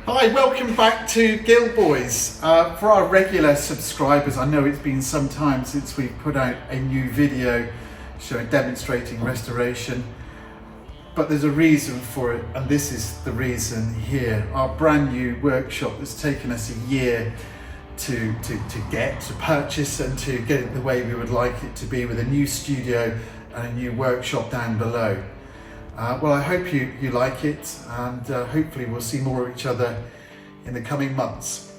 Hi, welcome back to Gilboys. For our regular subscribers, I know it's been some time since we put out a new video demonstrating restoration, but there's a reason for it, and this is the reason here. Our brand new workshop that's taken us a year to purchase and to get it the way we would like it to be, with a new studio and a new workshop down below. Well, I hope you like it, and hopefully we'll see more of each other in the coming months.